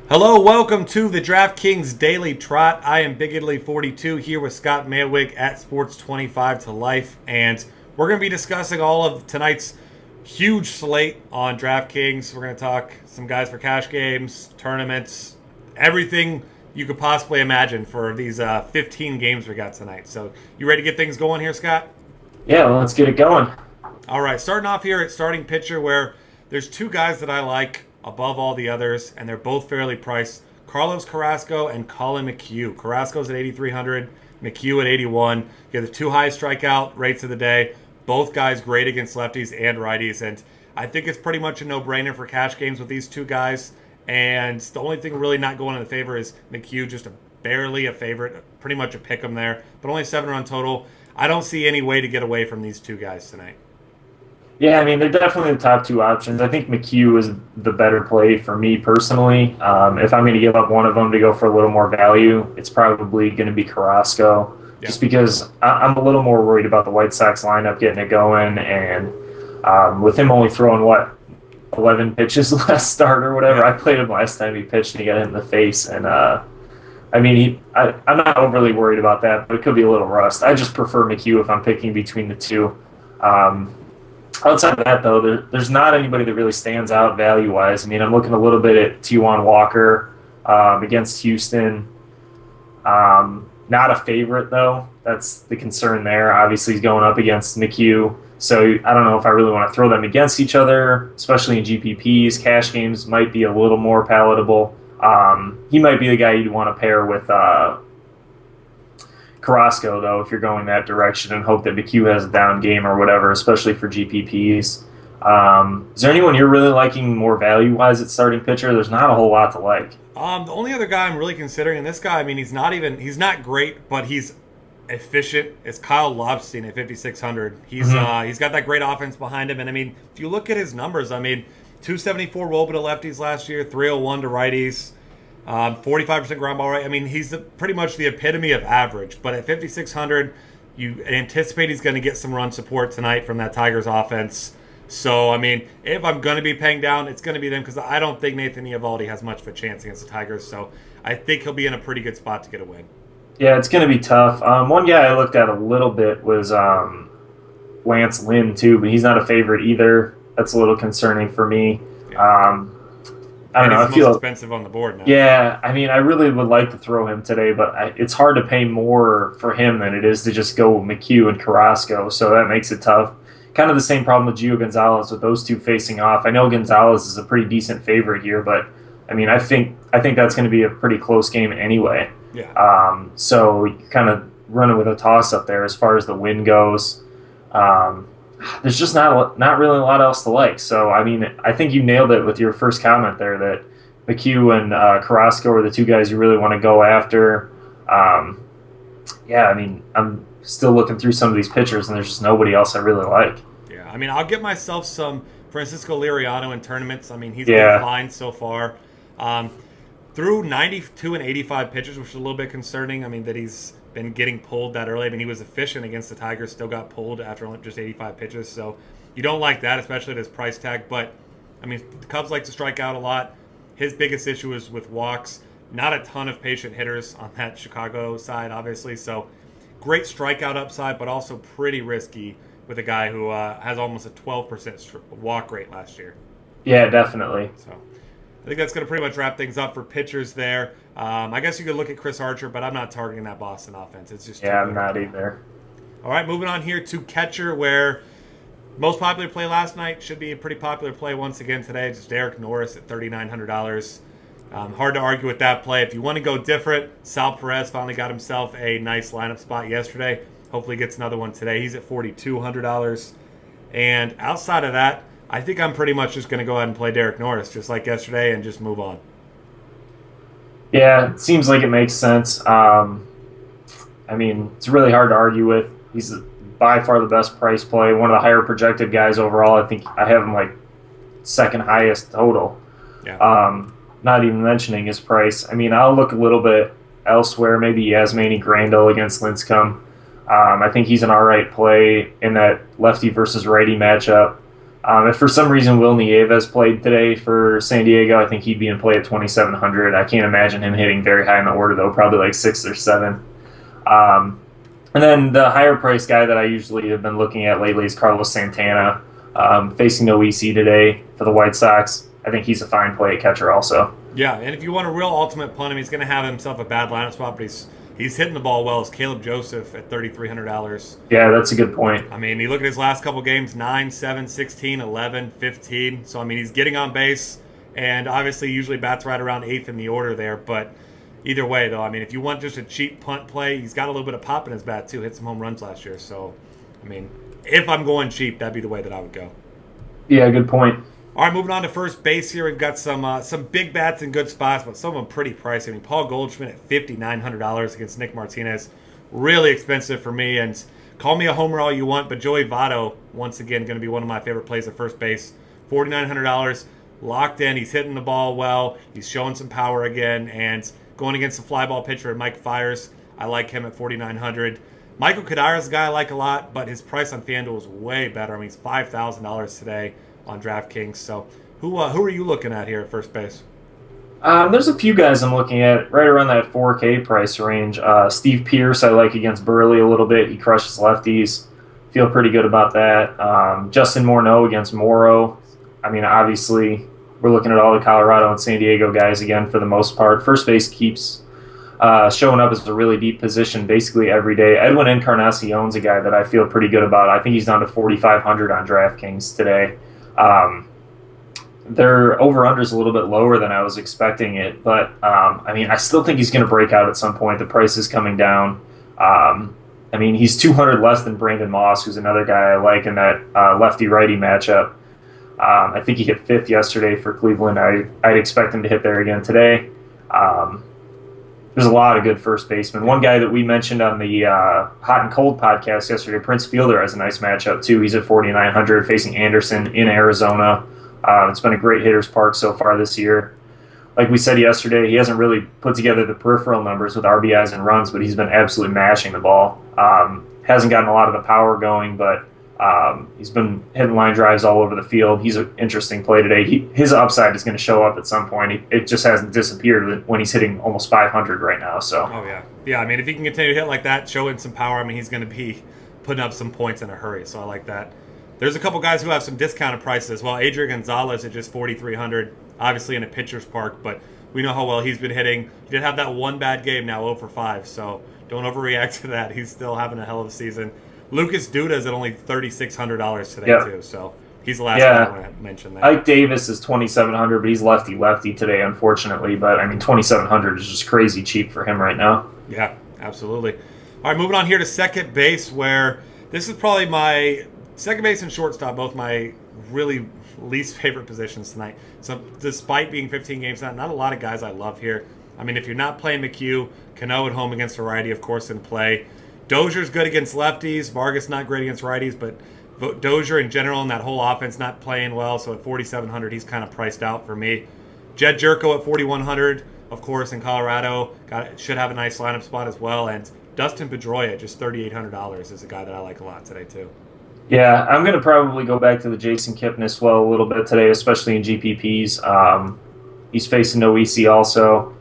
Hello, welcome to the DraftKings Daily Trot. I am Bigidly42 here with Scott Maywick at Sports 25 to Life, and we're going to be discussing all of tonight's huge slate on DraftKings. We're going to talk some guys for cash games, tournaments, everything you could possibly imagine for these 15 games we got tonight. So, you ready to get things going here, Scott? Yeah, well, let's get it going. All right, starting off here at starting pitcher, where there's two guys that I like above all the others, and they're both fairly priced. Carlos Carrasco and Colin McHugh. Carrasco's at 8,300, McHugh at 81. You have the two highest strikeout rates of the day. Both guys great against lefties and righties, and I think it's pretty much a no-brainer for cash games with these two guys. And the only thing really not going in the favor is McHugh, just barely a favorite, pretty much a pick 'em there, but only 7-run total. I don't see any way to get away from these two guys tonight. Yeah, I mean, they're definitely the top two options. I think McHugh is the better play for me personally. If I'm going to give up one of them to go for a little more value, it's probably going to be Carrasco, just because I'm a little more worried about the White Sox lineup getting it going, and with him only throwing, 11 pitches last start or whatever. I played him last time he pitched and he got hit in the face, and I'm not overly worried about that, but it could be a little rust. I just prefer McHugh if I'm picking between the two. Outside of that, though, there's not anybody that really stands out value-wise. I mean, I'm looking a little bit at Taijuan Walker against Houston. Not a favorite, though. That's the concern there. Obviously, he's going up against McHugh. So I don't know if I really want to throw them against each other, especially in GPPs. Cash games might be a little more palatable. He might be the guy you'd want to pair with Carrasco, though, if you're going that direction, and hope that McHugh has a down game or whatever, especially for GPPs. Is there anyone you're really liking more value-wise at starting pitcher? There's not a whole lot to like. The only other guy I'm really considering, and this guy, I mean, he's not great, but he's efficient, is Kyle Lobstein at 5,600. He's got that great offense behind him, and I mean, if you look at his numbers, I mean, 274 WOBA to lefties last year, 301 to righties. 45% ground ball rate. I mean, he's pretty much the epitome of average. But at 5,600, you anticipate he's going to get some run support tonight from that Tigers offense. So, I mean, if I'm going to be paying down, it's going to be them, because I don't think Nathan Eovaldi has much of a chance against the Tigers. So I think he'll be in a pretty good spot to get a win. Yeah, it's going to be tough. One guy I looked at a little bit was Lance Lynn, too, but he's not a favorite either. That's a little concerning for me. Yeah. I don't know. I feel expensive on the board now. Yeah, I mean, I really would like to throw him today, but it's hard to pay more for him than it is to just go McHugh and Carrasco, so that makes it tough. Kind of the same problem with Gio Gonzalez with those two facing off. I know Gonzalez is a pretty decent favorite here, but I mean, I think that's going to be a pretty close game anyway. Yeah. So you kind of running with a toss up there as far as the win goes. There's just not really a lot else to like. So, I mean, I think you nailed it with your first comment there that McHugh and Carrasco are the two guys you really want to go after. Yeah, I mean, I'm still looking through some of these pitchers, and there's just nobody else I really like. Yeah, I mean, I'll get myself some Francisco Liriano in tournaments. I mean, he's been fine so far. Through 92 and 85 pitches, which is a little bit concerning. I mean, that he's been getting pulled that early. I mean, he was efficient against the Tigers, still got pulled after only just 85 pitches. So you don't like that, especially at his price tag. But, I mean, the Cubs like to strike out a lot. His biggest issue is with walks. Not a ton of patient hitters on that Chicago side, obviously. So great strikeout upside, but also pretty risky with a guy who has almost a 12% walk rate last year. Yeah, definitely. So I think that's going to pretty much wrap things up for pitchers there. I guess you could look at Chris Archer, but I'm not targeting that Boston offense. It's just I'm not either. All right, moving on here to catcher, where most popular play last night should be a pretty popular play once again today. Just Derek Norris at $3,900. Hard to argue with that play. If you want to go different, Sal Perez finally got himself a nice lineup spot yesterday. Hopefully he gets another one today. He's at $4,200. And outside of that, I think I'm pretty much just going to go ahead and play Derek Norris, just like yesterday, and just move on. Yeah, it seems like it makes sense. I mean, it's really hard to argue with. He's by far the best price play, one of the higher projected guys overall. I think I have him like second highest total. Yeah. Not even mentioning his price. I mean, I'll look a little bit elsewhere. Maybe Yasmani Grandal against Lincecum. I think he's an all right play in that lefty versus righty matchup. If for some reason Will Nieves played today for San Diego, I think he'd be in play at 2,700. I can't imagine him hitting very high in the order, though, probably like 6 or 7. Um, and then the higher price guy that I usually have been looking at lately is Carlos Santana, facing no EC today for the White Sox. I think he's a fine play at catcher also. Yeah, and if you want a real ultimate punt him, he's going to have himself a bad lineup spot, but he's hitting the ball well. It's Caleb Joseph at $3,300. Yeah, that's a good point. I mean, you look at his last couple games, 9, 7, 16, 11, 15. So, I mean, he's getting on base, and obviously usually bats right around 8th in the order there. But either way, though, I mean, if you want just a cheap punt play, he's got a little bit of pop in his bat, too. Hit some home runs last year. So, I mean, if I'm going cheap, that'd be the way that I would go. Yeah, good point. All right, moving on to first base here. We've got some big bats in good spots, but some of them pretty pricey. I mean, Paul Goldschmidt at $5,900 against Nick Martinez. Really expensive for me, and call me a homer all you want, but Joey Votto, once again, going to be one of my favorite plays at first base. $4,900, locked in. He's hitting the ball well. He's showing some power again, and going against the fly ball pitcher, Mike Fiers. I like him at $4,900. Michael Kadira's a guy I like a lot, but his price on FanDuel is way better. I mean, he's $5,000 today on DraftKings. So who are you looking at here at first base? There's a few guys I'm looking at right around that 4K price range. Steve Pearce I like against Burley a little bit. He crushes lefties. Feel pretty good about that. Justin Morneau against Morrow. I mean, obviously, we're looking at all the Colorado and San Diego guys again for the most part. First base keeps showing up as a really deep position basically every day. Edwin Encarnacion's a guy that I feel pretty good about. I think he's down to 4,500 on DraftKings today. Their over-under is a little bit lower than I was expecting it, but I mean, I still think he's going to break out at some point. The price is coming down. I mean, he's 200 less than Brandon Moss, who's another guy I like in that lefty-righty matchup. I think he hit 5th yesterday for Cleveland. I'd expect him to hit there again today. There's a lot of good first basemen. One guy that we mentioned on the Hot and Cold podcast yesterday, Prince Fielder, has a nice matchup too. He's at 4,900 facing Anderson in Arizona. It's been a great hitter's park so far this year. Like we said yesterday, he hasn't really put together the peripheral numbers with RBIs and runs, but he's been absolutely mashing the ball. Hasn't gotten a lot of the power going, but he's been hitting line drives all over the field. He's an interesting play today. His upside is going to show up at some point. It just hasn't disappeared when he's hitting almost 500 right now. So. Oh, yeah. Yeah, I mean, if he can continue to hit like that, showing some power, I mean, he's going to be putting up some points in a hurry. So I like that. There's a couple guys who have some discounted prices as well. Adrian Gonzalez at just $4,300, obviously in a pitcher's park, but we know how well he's been hitting. He did have that one bad game, now 0 for 5, so don't overreact to that. He's still having a hell of a season. Lucas Duda is at only $3,600 today, too, so he's the last one I want to mention that. Ike Davis is $2,700, but he's lefty-lefty today, unfortunately. But, I mean, $2,700 is just crazy cheap for him right now. Yeah, absolutely. All right, moving on here to second base, where this is probably my second base and shortstop, both my really least favorite positions tonight. So despite being 15 games not a lot of guys I love here. I mean, if you're not playing McHugh, Cano at home against a righty, of course, in play. Dozier's good against lefties. Vargas not great against righties, but Dozier in general and that whole offense not playing well. So at 4,700, he's kind of priced out for me. Jed Jerko at 4,100, of course, in Colorado. Should have a nice lineup spot as well. And Dustin Pedroia at just $3,800 is a guy that I like a lot today, too. Yeah, I'm going to probably go back to the Jason Kipnis well a little bit today, especially in GPPs. He's facing no EC also.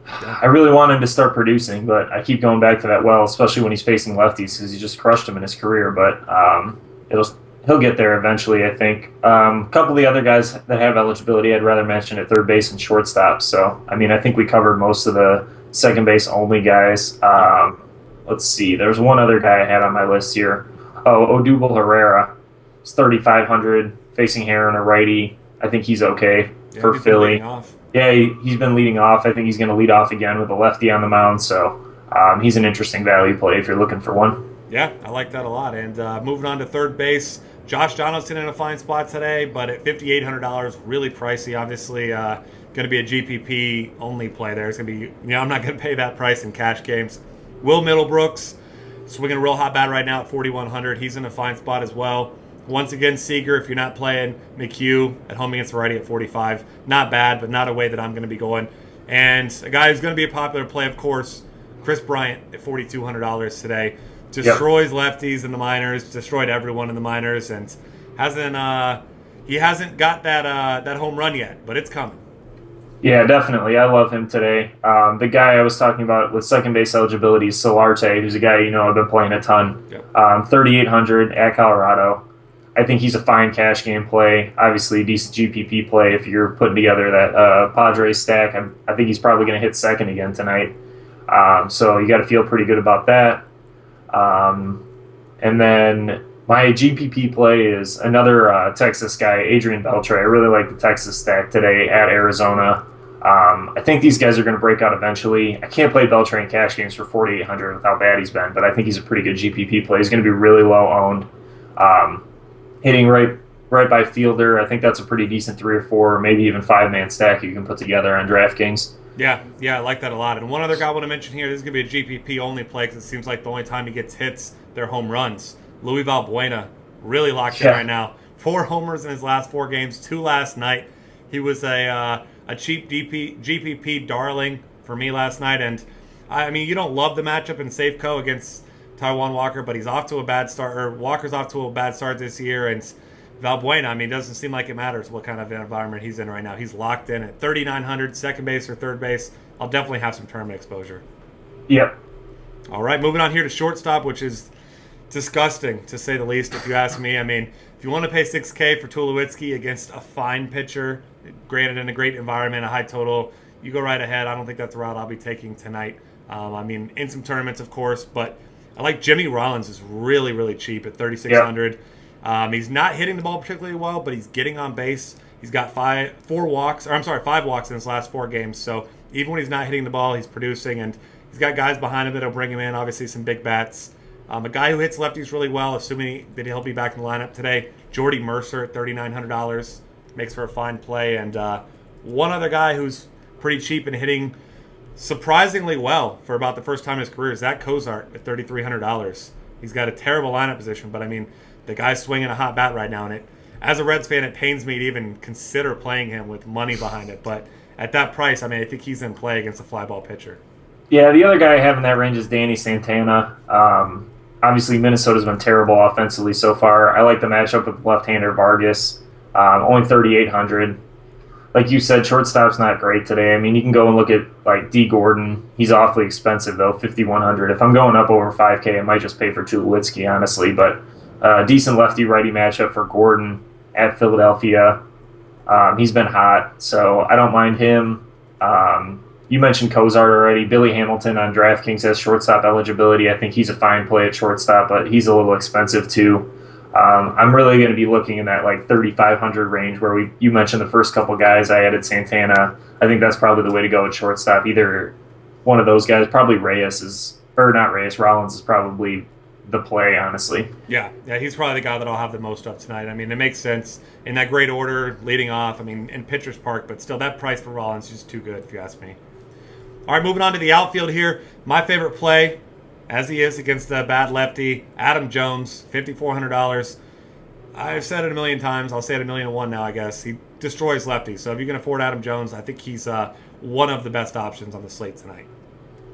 I really want him to start producing, but I keep going back to that well, especially when he's facing lefties because he just crushed him in his career. But he'll get there eventually, I think. A couple of the other guys that have eligibility I'd rather mention at third base and shortstop. So, I mean, I think we covered most of the second base only guys. Let's see. There's one other guy I had on my list here. Odubel Herrera. It's 3,500 facing Heron, a righty. I think he's okay for Philly. Yeah, he's been leading off. I think he's going to lead off again with a lefty on the mound. So he's an interesting value play if you're looking for one. Yeah, I like that a lot. And moving on to third base, Josh Donaldson in a fine spot today, but at $5,800, really pricey. Obviously, going to be a GPP only play there. It's going to be, I'm not going to pay that price in cash games. Will Middlebrooks swinging a real hot bat right now at 4,100. He's in a fine spot as well. Once again, Seager, if you're not playing, McHugh at home against the righty at 45. Not bad, but not a way that I'm going to be going. And a guy who's going to be a popular play, of course, Chris Bryant at $4,200 today. Destroys lefties in the minors, destroyed everyone in the minors, and hasn't got that home run yet, but it's coming. Yeah, definitely. I love him today. The guy I was talking about with second base eligibility is Solarte, who's a guy I've been playing a ton. Yep. 3,800 at Colorado. I think he's a fine cash game play. Obviously, a decent GPP play if you're putting together that Padres stack. I think he's probably going to hit second again tonight. So you got to feel pretty good about that. And then my GPP play is another Texas guy, Adrian Beltre. I really like the Texas stack today at Arizona. I think these guys are going to break out eventually. I can't play Beltre in cash games for 4,800 with how bad he's been, but I think he's a pretty good GPP play. He's going to be really low owned. Hitting right by fielder. I think that's a pretty decent 3 or 4, maybe even 5-man stack you can put together on DraftKings. Yeah, I like that a lot. And one other guy I want to mention here, this is going to be a GPP only play because it seems like the only time he gets hits, they're home runs. Luis Valbuena, really locked in right now. 4 homers in his last 4 games, 2 last night. He was a cheap GPP darling for me last night. And, I mean, you don't love the matchup in Safeco against Taijuan Walker, but he's off to a bad start, or Walker's off to a bad start this year, and Valbuena, I mean, it doesn't seem like it matters what kind of environment he's in right now. He's locked in at 3,900, second base or third base. I'll definitely have some tournament exposure. Yep. All right, moving on here to shortstop, which is disgusting, to say the least, if you ask me. I mean, if you want to pay $6K for Tulowitzki against a fine pitcher, granted in a great environment, a high total, you go right ahead. I don't think that's the route I'll be taking tonight. I mean, in some tournaments, of course, but I like Jimmy Rollins is really, really cheap at 3,600. Yep. He's not hitting the ball particularly well, but he's getting on base. He's got 5 walks in his last 4 games. So even when he's not hitting the ball, he's producing, and he's got guys behind him that'll bring him in. Obviously, some big bats. A guy who hits lefties really well, assuming that he'll be back in the lineup today. Jordy Mercer at $3,900 makes for a fine play, and one other guy who's pretty cheap and hitting surprisingly well for about the first time in his career is Zach Cozart at $3,300. He's got a terrible lineup position, but I mean, the guy's swinging a hot bat right now, and as a Reds fan, it pains me to even consider playing him with money behind it. But at that price, I mean, I think he's in play against a fly ball pitcher. Yeah, the other guy I have in that range is Danny Santana. Obviously, Minnesota's been terrible offensively so far. I like the matchup with left-hander Vargas. Only 3,800. Like you said, shortstop's not great today. I mean, you can go and look at like D. Gordon. He's awfully expensive though, 5,100. If I'm going up over 5K, I might just pay for Tulowitzki, honestly. But decent lefty-righty matchup for Gordon at Philadelphia. He's been hot, so I don't mind him. You mentioned Cozart already. Billy Hamilton on DraftKings has shortstop eligibility. I think he's a fine play at shortstop, but he's a little expensive too. I'm really going to be looking in that like 3,500 range where you mentioned the first couple guys. I added Santana. I think that's probably the way to go at shortstop. Either one of those guys, probably Rollins is probably the play, honestly. Yeah, he's probably the guy that I'll have the most of tonight. I mean, it makes sense in that great order, leading off. I mean, in pitcher's park, but still, that price for Rollins is just too good, if you ask me. All right, moving on to the outfield here. My favorite play, as he is against the bad lefty, Adam Jones, $5,400. I've said it a million times. I'll say it 1,000,001 now, I guess. He destroys lefties. So if you can afford Adam Jones, I think he's one of the best options on the slate tonight.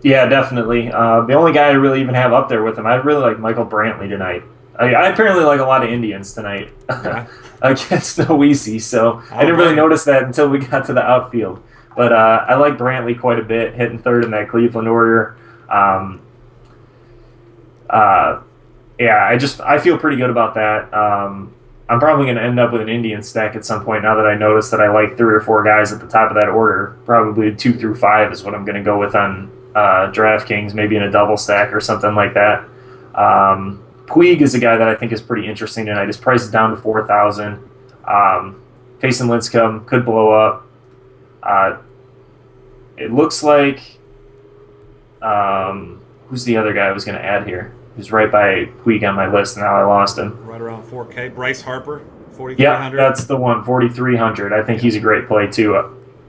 Yeah, definitely. The only guy I really even have up there with him, I really like Michael Brantley tonight. I apparently like a lot of Indians tonight against the Weezy, so I didn't really notice that until we got to the outfield. But I like Brantley quite a bit, hitting third in that Cleveland order. I feel pretty good about that. I'm probably going to end up with an Indian stack at some point now that I notice that I like 3 or 4 guys at the top of that order. Probably 2 through 5 is what I'm going to go with on DraftKings, maybe in a double stack or something like that. Puig is a guy that I think is pretty interesting tonight. His price is down to 4,000. Facing Lincecum could blow up. It looks like who's the other guy I was going to add here? Who's right by Puig on my list, and now I lost him. Right around 4K. Bryce Harper, 4,300. Yeah, that's the one, 4,300. I think he's a great play, too.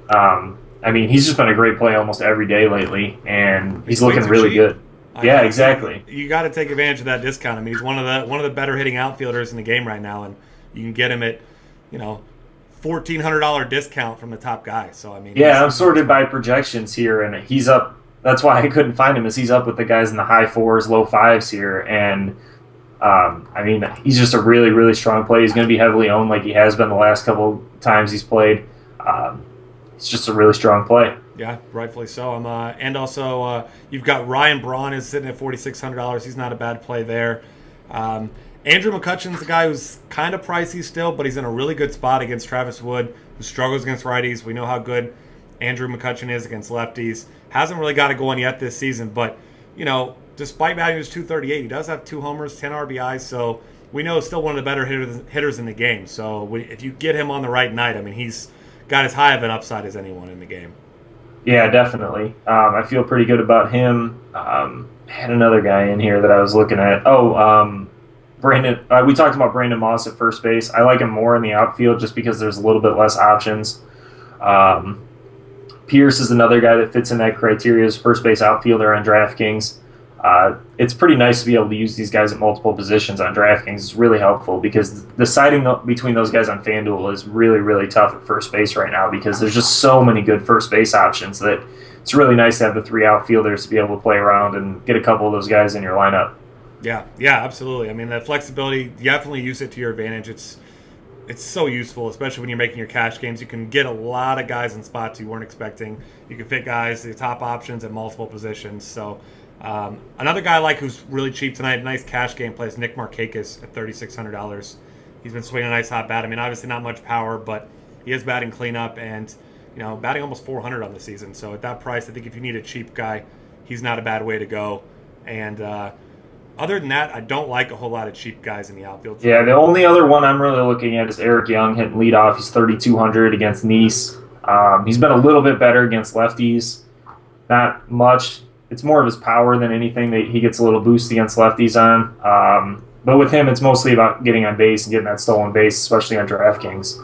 I mean, he's just been a great play almost every day lately, and he's looking really good. Yeah, exactly. You got to take advantage of that discount. I mean, he's one of the better hitting outfielders in the game right now, and you can get him at, $1,400 discount from the top guy. So I mean, yeah, I'm sorted by projections here, and he's up. That's why I couldn't find him, is he's up with the guys in the high 4s, low 5s here, and I mean, he's just a really, really strong play. He's going to be heavily owned like he has been the last couple times he's played. It's just a really strong play. Yeah, rightfully so. And also, you've got Ryan Braun is sitting at $4,600. He's not a bad play there. Andrew McCutcheon's a guy who's kind of pricey still, but he's in a really good spot against Travis Wood, who struggles against righties. We know how good Andrew McCutcheon is against lefties. Hasn't really got it going yet this season, but, despite batting his 238, he does have 2 homers, 10 RBIs, so we know he's still one of the better hitters in the game. So if you get him on the right night, I mean, he's got as high of an upside as anyone in the game. Yeah, definitely. I feel pretty good about him. Had another guy in here that I was looking at. Brandon. We talked about Brandon Moss at first base. I like him more in the outfield just because there's a little bit less options. Pierce is another guy that fits in that criteria as first base outfielder on DraftKings. It's pretty nice to be able to use these guys at multiple positions on DraftKings. It's really helpful because deciding between those guys on FanDuel is really, really tough at first base right now because there's just so many good first base options that it's really nice to have the 3 outfielders to be able to play around and get a couple of those guys in your lineup. Yeah, absolutely. I mean, that flexibility, definitely use it to your advantage. It's so useful, especially when you're making your cash games. You can get a lot of guys in spots you weren't expecting. You can fit guys, the top options at multiple positions. So another guy I like who's really cheap tonight, nice cash game plays, Nick Markakis at $3,600. He's been swinging a nice hot bat. I mean, obviously not much power, but he is batting cleanup and, batting almost 400 on the season. So at that price, I think if you need a cheap guy, he's not a bad way to go. And other than that, I don't like a whole lot of cheap guys in the outfield. Yeah, the only other one I'm really looking at is Eric Young hitting leadoff. He's 3,200 against Nice. He's been a little bit better against lefties. Not much. It's more of his power than anything that he gets a little boost against lefties on. But with him, it's mostly about getting on base and getting that stolen base, especially on DraftKings.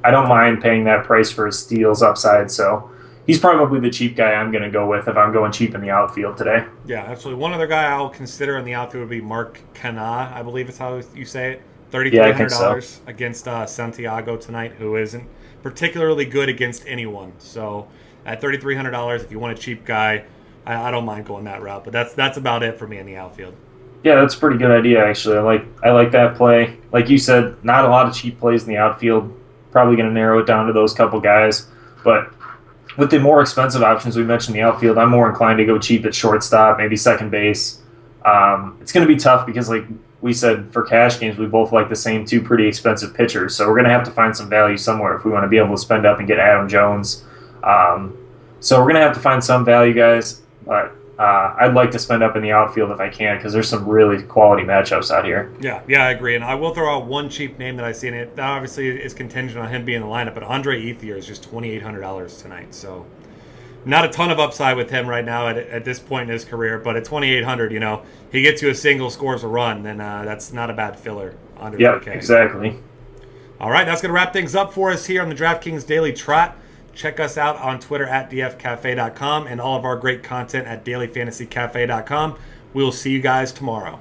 I don't mind paying that price for his steals upside, so he's probably the cheap guy I'm going to go with if I'm going cheap in the outfield today. Yeah, absolutely. One other guy I'll consider in the outfield would be Mark Canha, I believe is how you say it. $3,300 against Santiago tonight, who isn't particularly good against anyone. So at $3,300, if you want a cheap guy, I don't mind going that route. But that's about it for me in the outfield. Yeah, that's a pretty good idea, actually. I like that play. Like you said, not a lot of cheap plays in the outfield. Probably going to narrow it down to those couple guys. But with the more expensive options we mentioned in the outfield, I'm more inclined to go cheap at shortstop, maybe second base. It's going to be tough because, like we said, for cash games, we both like the same 2 pretty expensive pitchers. So we're going to have to find some value somewhere if we want to be able to spend up and get Adam Jones. So we're going to have to find some value, guys. But I'd like to spend up in the outfield if I can because there's some really quality matchups out here. Yeah, I agree. And I will throw out one cheap name that I see in it. That obviously is contingent on him being in the lineup, but Andre Ethier is just $2,800 tonight. So not a ton of upside with him right now at this point in his career, but at $2,800, he gets you a single, scores a run, then that's not a bad filler. Yep, exactly. All right, that's going to wrap things up for us here on the DraftKings Daily Trot. Check us out on Twitter at dfcafe.com and all of our great content at dailyfantasycafe.com. We'll see you guys tomorrow.